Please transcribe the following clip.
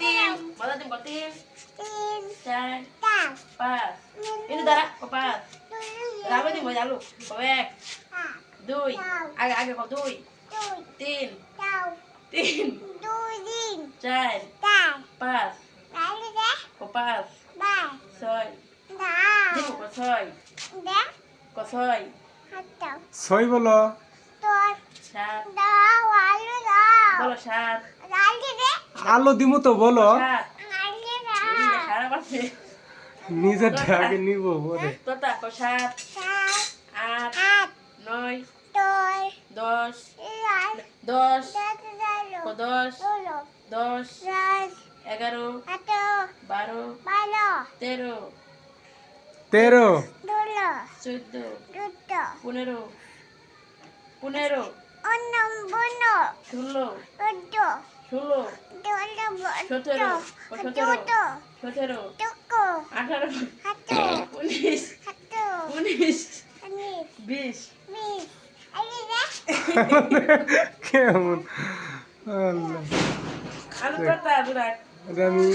তিন বলো তুমি তিন চার পাঁচ itu darah papat berapa nih mau jaluk kowek dui agak kau dui tin cai pas kopas soy ini kok soy ছয় বলো sat bolo sat আলো দিমু তো বলো sat ini sarap apa নিজেরটা আগে নিব পরে tota ko sat আট নয় দশ দশ ko দশ দশ 11 12 13 13 14 15 16 ষোলো 17 18 19 20 কেমন আল্লাহ আলু ভর্তা দুরাট আমি